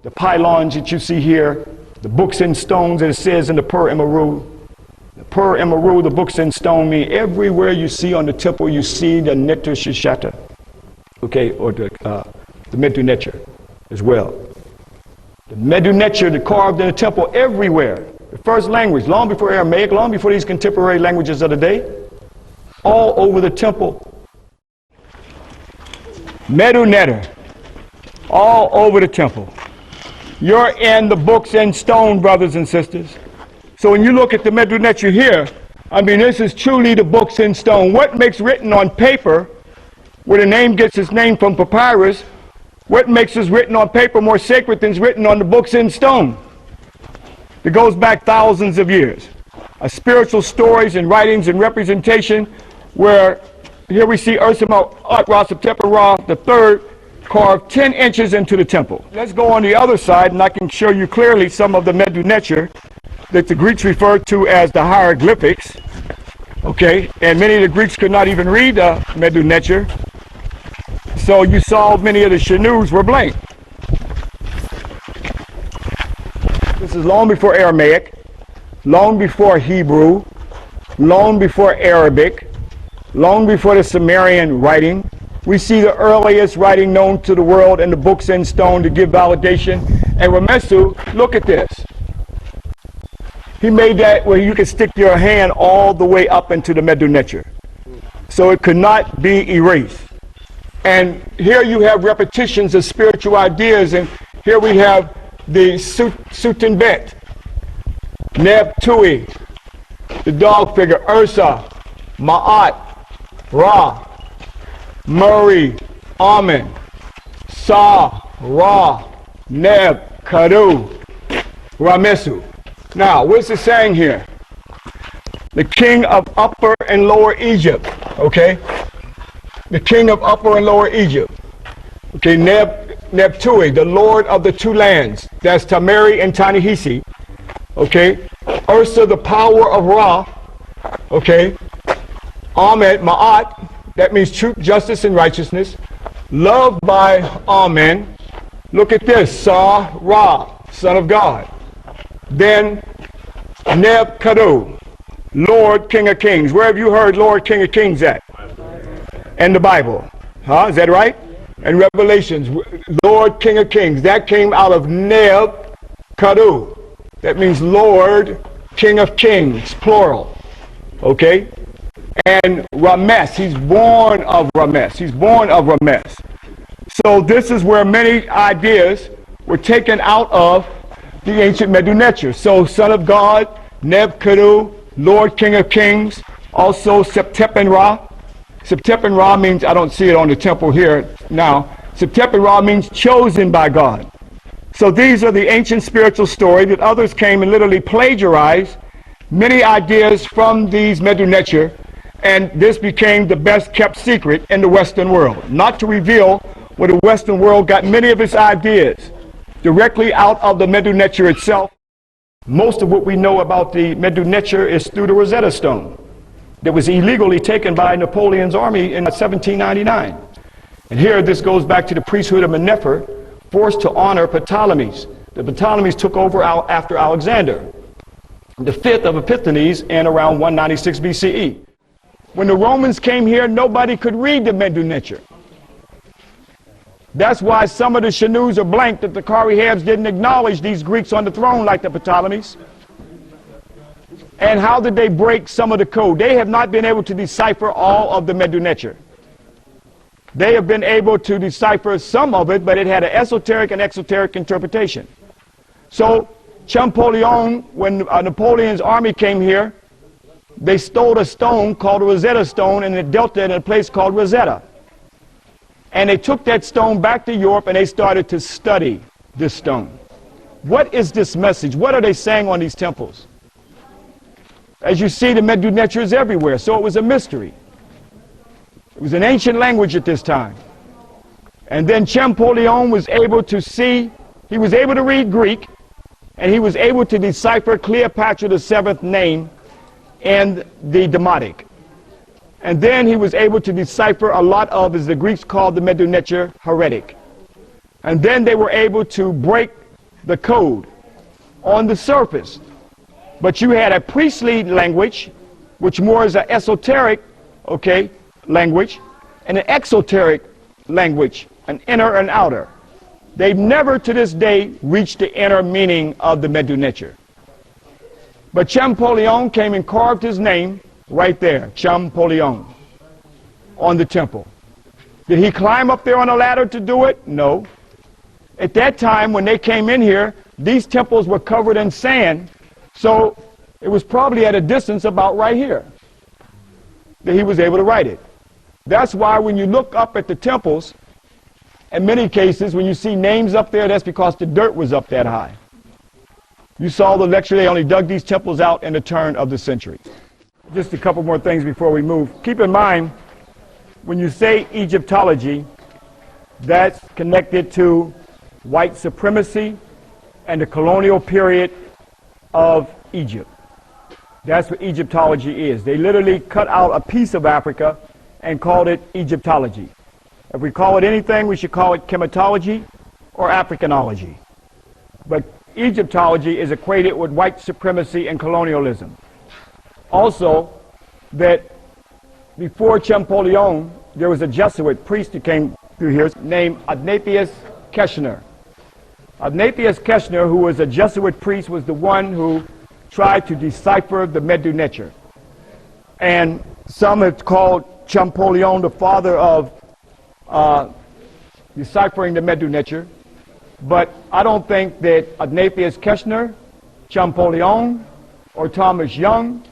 The pylons that you see here, the books in stones that it says in the Per Emeru. The Per Emeru, the books in stone, mean everywhere you see on the temple, you see the Neter Shishata, okay, or the Medu Neter as well. The Medu Neter, carved in the temple everywhere. The first language, long before Aramaic, long before these contemporary languages of the day, all over the temple. Medu Neter, all over the temple. You're in the books in stone, brothers and sisters. So when you look at the Medu Neter here, I mean, this is truly the books in stone. What makes written on paper, where the name gets its name from papyrus, what makes is written on paper more sacred than is written on the books in stone? It goes back thousands of years. Spiritual stories and writings and representation, where here we see Ursima Ra Septepa Ra the third carved 10 inches into the temple. Let's go on the other side, and I can show you clearly some of the Medu Neter that the Greeks referred to as the Hieroglyphics. Okay, and many of the Greeks could not even read the Medu Neter. So you saw many of the Shanus were blank. This is long before Aramaic, long before Hebrew, long before Arabic, long before the Sumerian writing. We see the earliest writing known to the world in the books in stone to give validation. And Ramesu, look at this. He made that where you could stick your hand all the way up into the Medu Neter. So it could not be erased. And here you have repetitions of spiritual ideas, and here we have the Sutenbet, Neb Tui, the dog figure, Ursa, Ma'at, Ra, Murray, Amen, Sa, Ra, Neb, Kadu, Ramesu. Now, what's it saying here? The king of Upper and Lower Egypt, okay? The king of Upper and Lower Egypt. Okay, Nebtui, the lord of the two lands. That's Tamari and Tanihisi. Okay, Ursa, the power of Ra. Okay, Ahmed, Ma'at, that means truth, justice, and righteousness. Loved by Amen. Look at this, Sa, Ra, son of God. Then Neb Kadu, Lord, King of Kings. Where have you heard Lord, King of Kings at? In the Bible. Huh? Is that right? And Revelations, Lord, King of Kings. That came out of Neb Kadu. That means Lord, King of Kings, plural. Okay? And Rames, he's born of Rames. He's born of Rames. So this is where many ideas were taken out of the ancient Medu Neter. So Son of God, Neb Kadu, Lord, King of Kings, also Septepen Ra. Septepen Ra means, I don't see it on the temple here now, Septepen Ra means chosen by God. So these are the ancient spiritual stories that others came and literally plagiarized many ideas from these Medu Neter, and this became the best kept secret in the Western world. Not to reveal where the Western world got many of its ideas directly out of the Medu Neter itself. Most of what we know about the Medu Neter is through the Rosetta Stone that was illegally taken by Napoleon's army in 1799. And here this goes back to the priesthood of Menefer, forced to honor Ptolemies. The Ptolemies took over after Alexander, the fifth of Epiphanes, in around 196 BCE. When the Romans came here, nobody could read the Medu Neter. That's why some of the Shanus are blank, that the Karihabs didn't acknowledge these Greeks on the throne like the Ptolemies. And how did they break some of the code? They have not been able to decipher all of the Medu Neter. They have been able to decipher some of it, but it had an esoteric and exoteric interpretation. So Champollion, when Napoleon's army came here, they stole a stone called a Rosetta Stone, and it dealt it in a place called Rosetta. And they took that stone back to Europe, and they started to study this stone. What is this message? What are they saying on these temples? As you see, the Medu Neter is everywhere, so it was a mystery. It was an ancient language at this time. And then Champollion was able to see, he was able to read Greek, and he was able to decipher Cleopatra the seventh name and the Demotic. And then he was able to decipher a lot of, as the Greeks called the Medu Neter, heretic. And then they were able to break the code on the surface. But you had a priestly language, which more is an esoteric, language, and an exoteric language, an inner and outer. They've never to this day reached the inner meaning of the Medu Neter. But Champollion came and carved his name right there, Champollion, on the temple. Did he climb up there on a ladder to do it? No. At that time, when they came in here, these temples were covered in sand, so it was probably at a distance about right here that he was able to write it. That's why when you look up at the temples, in many cases, when you see names up there, that's because the dirt was up that high. You saw the lecture, they only dug these temples out in the turn of the century. Just a couple more things before we move. Keep in mind, when you say Egyptology, that's connected to white supremacy and the colonial period of Egypt. That's what Egyptology is. They literally cut out a piece of Africa and called it Egyptology. If we call it anything, we should call it chematology or Africanology. But Egyptology is equated with white supremacy and colonialism. Also, that before Champollion, there was a Jesuit priest who came through here named Ignatius Keshner. Ignatius Keshner, who was a Jesuit priest, was the one who tried to decipher the Medu Neter. And some have called Champollion the father of deciphering the Medu Neter. But I don't think that Ignatius Keshner, Champollion, or Thomas Young,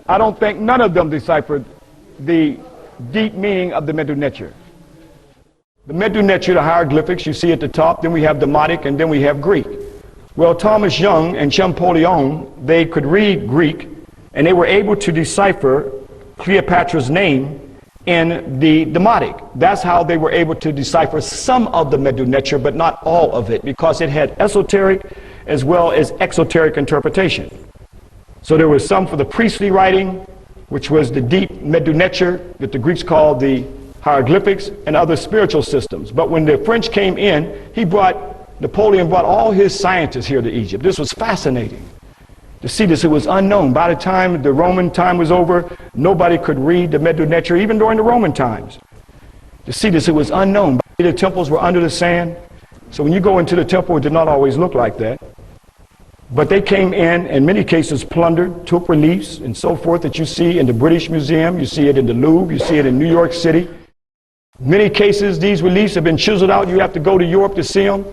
I don't think none of them deciphered the deep meaning of the Medu Neter. The Medu Neter, the hieroglyphics, you see at the top, then we have Demotic, and then we have Greek. Well, Thomas Young and Champollion, they could read Greek, and they were able to decipher Cleopatra's name in the Demotic. That's how they were able to decipher some of the Medu Neter, but not all of it, because it had esoteric as well as exoteric interpretation. So there was some for the priestly writing, which was the deep Medu Neter that the Greeks called the hieroglyphics, and other spiritual systems. But when the French came in, Napoleon brought all his scientists here to Egypt. This was fascinating. To see this, it was unknown. By the time the Roman time was over, nobody could read the Medu Neter, even during the Roman times. To see this, it was unknown. The temples were under the sand, so when you go into the temple, it did not always look like that. But they came in many cases plundered, took reliefs and so forth that you see in the British Museum, you see it in the Louvre, you see it in New York City. Many cases, these reliefs have been chiseled out. You have to go to Europe to see them.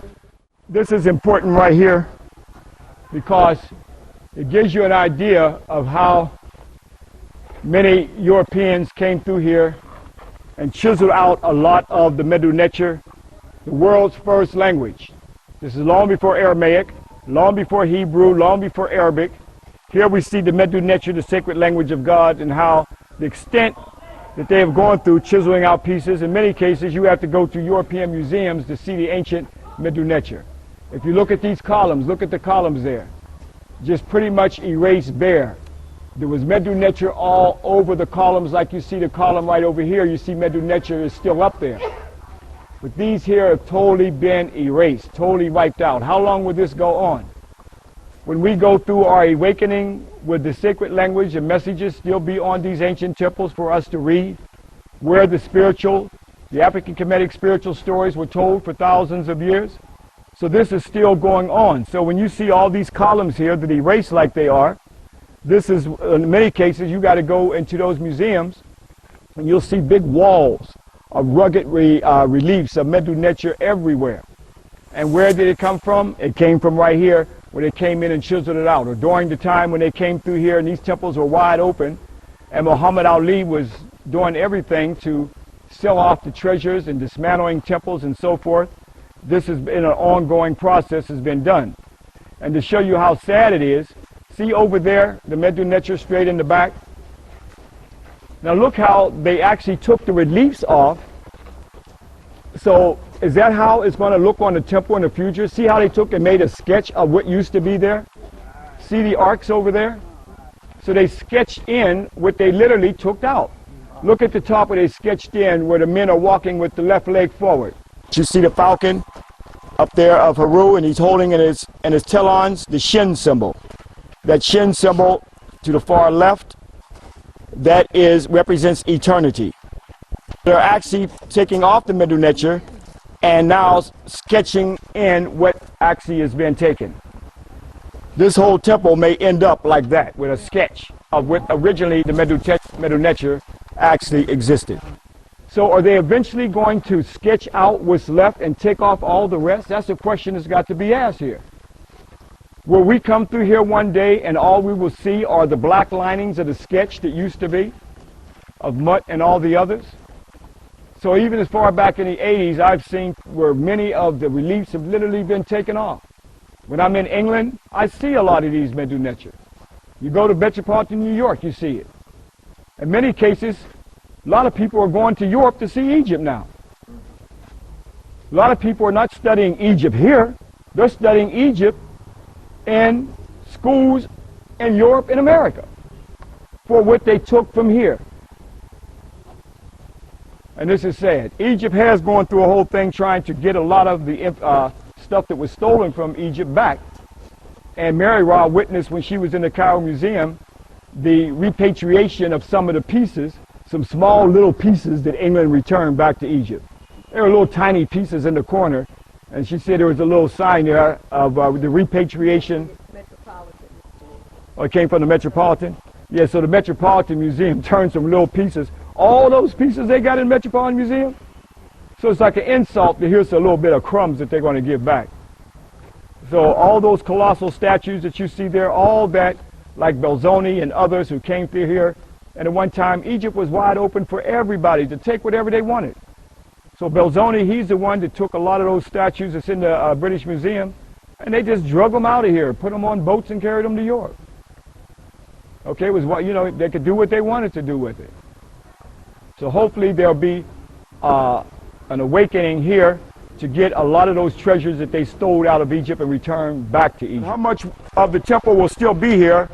This is important right here because it gives you an idea of how many Europeans came through here and chiseled out a lot of the Medu Neter, the world's first language. This is long before Aramaic, long before Hebrew, long before Arabic. Here we see the Medu Neter, the sacred language of God, and how the extent that they have gone through chiseling out pieces. In many cases, you have to go to European museums to see the ancient Medu Neter. If you look at these columns, look at the columns there. Just pretty much erased bare. There was Medu Neter all over the columns, like you see the column right over here. You see Medu Neter is still up there. But these here have totally been erased, totally wiped out. How long will this go on? When we go through our awakening, will the sacred language and messages still be on these ancient temples for us to read? Where the African Kemetic spiritual stories were told for thousands of years? So this is still going on. So when you see all these columns here that erase like they are, this is, in many cases, you got to go into those museums and you'll see big walls of rugged reliefs of Medu Neter everywhere. And where did it come from? It came from right here, where they came in and chiseled it out, or during the time when they came through here and these temples were wide open and Muhammad Ali was doing everything to sell off the treasures and dismantling temples and so forth. This has been an ongoing process, has been done. And to show you how sad it is, see over there the Medu Neter straight in the back. Now look how they actually took the reliefs off. So is that how it's going to look on the temple in the future? See how they took and made a sketch of what used to be there? See the arcs over there? So they sketched in what they literally took out. Look at the top where they sketched in where the men are walking with the left leg forward. You see the falcon up there of Heru, and he's holding in his talons the Shin symbol. That Shin symbol to the far left, that represents eternity. They're actually taking off the Medu Neter and now sketching in what actually has been taken. This whole temple may end up like that, with a sketch of what originally the Medu Neter actually existed. So are they eventually going to sketch out what's left and take off all the rest? That's the question that's got to be asked here. Will we come through here one day and all we will see are the black linings of the sketch that used to be, of Mut and all the others? So even as far back in the 80s, I've seen where many of the reliefs have literally been taken off. When I'm in England, I see a lot of these Medu Neter. You go to metropolitan New York, you see it. In many cases, a lot of people are going to Europe to see Egypt now. A lot of people are not studying Egypt here. They're studying Egypt in schools in Europe and America for what they took from here. And this is sad. Egypt has gone through a whole thing trying to get a lot of the stuff that was stolen from Egypt back. And Mary Ra witnessed when she was in the Cairo Museum the repatriation of some of the pieces, some small little pieces that England returned back to Egypt. There were little tiny pieces in the corner, and she said there was a little sign there of the repatriation. Metropolitan Museum. Oh, it came from the Metropolitan? Yeah, so the Metropolitan Museum turned some little pieces. All those pieces they got in the Metropolitan Museum? So it's like an insult to here's a little bit of crumbs that they're going to give back. So all those colossal statues that you see there, all that, like Belzoni and others who came through here, and at one time Egypt was wide open for everybody to take whatever they wanted. So Belzoni, he's the one that took a lot of those statues that's in the British Museum, and they just drug them out of here, put them on boats and carried them to Europe. Okay, it was what, you know, they could do what they wanted to do with it. So hopefully there'll be an awakening here to get a lot of those treasures that they stole out of Egypt and return back to Egypt. How much of the temple will still be here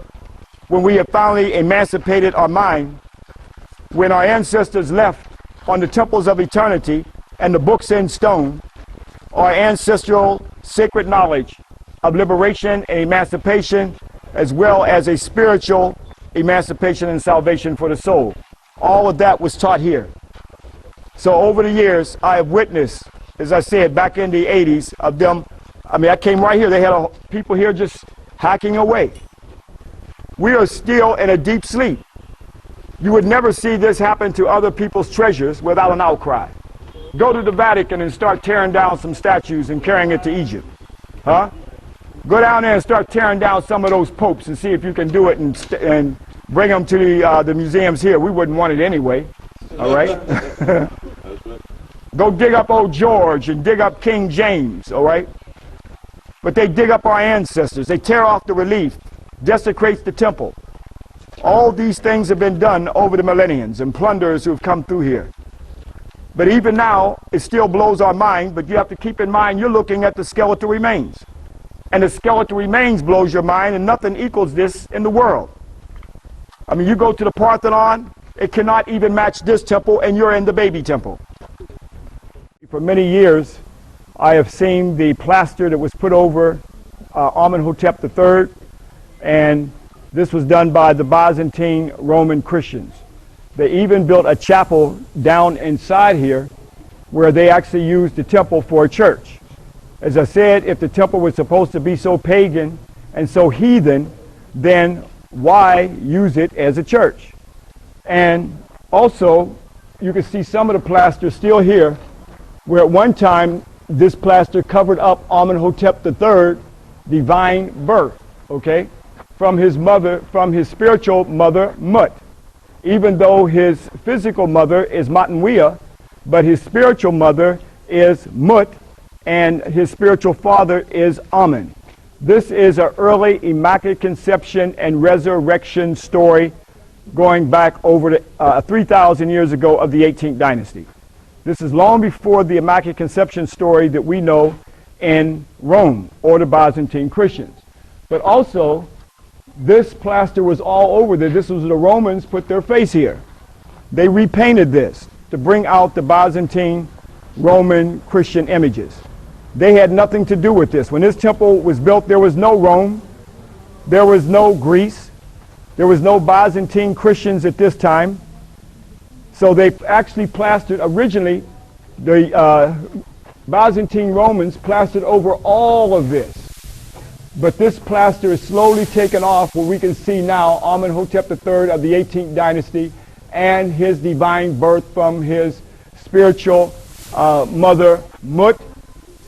when we have finally emancipated our mind, when our ancestors left on the temples of eternity and the books in stone, our ancestral sacred knowledge of liberation and emancipation, as well as a spiritual emancipation and salvation for the soul. All of that was taught here. So over the years, I have witnessed, as I said, back in the 80s, of them. I mean, I came right here. They had people here just hacking away. We are still in a deep sleep. You would never see this happen to other people's treasures without an outcry. Go to the Vatican and start tearing down some statues and carrying it to Egypt. Huh? Go down there and start tearing down some of those popes and see if you can do it and bring them to the museums here. We wouldn't want it anyway. All right? Go dig up old George and dig up King James, all right? But they dig up our ancestors. They tear off the relief, desecrates the temple. All these things have been done over the millenniums and plunders who have come through here. But even now, it still blows our mind, but you have to keep in mind you're looking at the skeletal remains. And the skeletal remains blows your mind, and nothing equals this in the world. I mean, you go to the Parthenon, it cannot even match this temple, and you're in the baby temple. For many years, I have seen the plaster that was put over Amenhotep III, and this was done by the Byzantine Roman Christians. They even built a chapel down inside here where they actually used the temple for a church. As I said, if the temple was supposed to be so pagan and so heathen, then why use it as a church? And also, you can see some of the plaster still here, where at one time this plaster covered up Amenhotep III, divine birth, okay, from his mother, from his spiritual mother, Mut. Even though his physical mother is Matanwea, but his spiritual mother is Mut, and his spiritual father is Amen. This is an early Immaculate Conception and Resurrection story going back over 3,000 years ago of the 18th dynasty. This is long before the Immaculate Conception story that we know in Rome or the Byzantine Christians. But also, this plaster was all over there. This was the Romans put their face here. They repainted this to bring out the Byzantine Roman Christian images. They had nothing to do with this. When this temple was built, there was no Rome, there was no Greece, there was no Byzantine Christians at this time. So they actually plastered, originally, the Byzantine Romans plastered over all of this. But this plaster is slowly taken off, where we can see now Amenhotep III of the 18th dynasty and his divine birth from his spiritual mother Mut,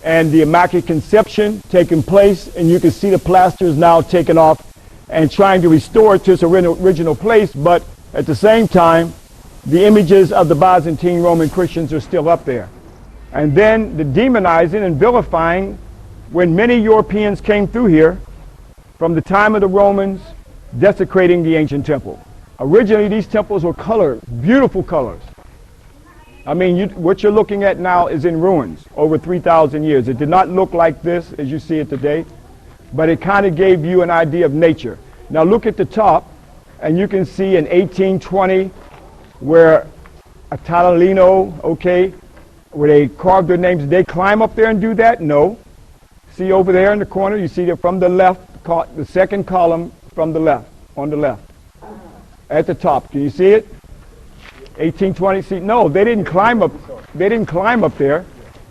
and the Immaculate Conception taking place, and you can see the plaster is now taken off and trying to restore it to its original place, but at the same time, the images of the Byzantine Roman Christians are still up there. And then the demonizing and vilifying when many Europeans came through here from the time of the Romans desecrating the ancient temple. Originally, these temples were colored, beautiful colors. I mean, what you're looking at now is in ruins over 3,000 years. It did not look like this as you see it today, but it kind of gave you an idea of nature. Now look at the top, and you can see in 1820 where Atalino, okay, where they carved their names. Did they climb up there and do that? No. See over there in the corner, you see that from the left, the second column from the left, on the left, at the top. Can you see it? 1820. See, no, they didn't climb up. They didn't climb up there.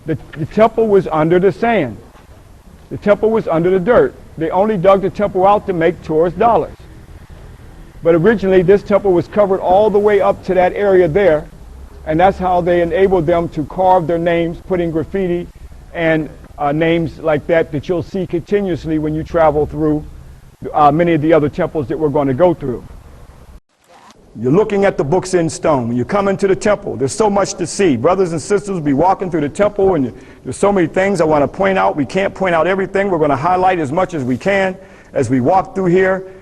The temple was under the sand. The temple was under the dirt. They only dug the temple out to make tourist dollars. But originally, this temple was covered all the way up to that area there, and that's how they enabled them to carve their names, putting graffiti and names like that you'll see continuously when you travel through many of the other temples that we're going to go through. You're looking at the books in stone. When you come into the temple, there's so much to see. Brothers and sisters will be walking through the temple, and there's so many things I want to point out. We can't point out everything. We're going to highlight as much as we can as we walk through here.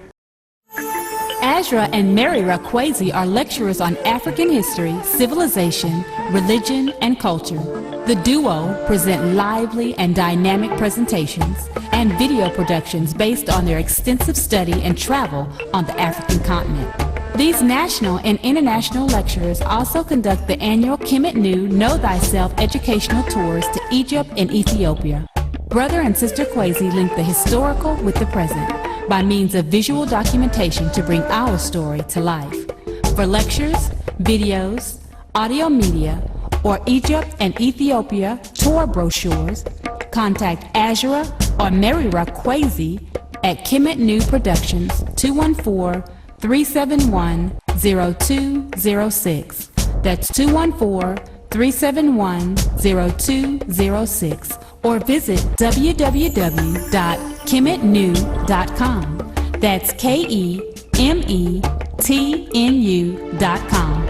Ashra and Kwesi are lecturers on African history, civilization, religion, and culture. The duo present lively and dynamic presentations and video productions based on their extensive study and travel on the African continent. These national and international lecturers also conduct the annual Kemet Nu Know Thyself educational tours to Egypt and Ethiopia. Brother and Sister Kwesi link the historical with the present by means of visual documentation to bring our story to life. For lectures, videos, audio media, or Egypt and Ethiopia tour brochures, contact Ashra or Kwesi at Kemet Nu Productions 214-371-0206. That's 214-371-0206. Or visit www.kemetnu.com. That's KEMETNU.com.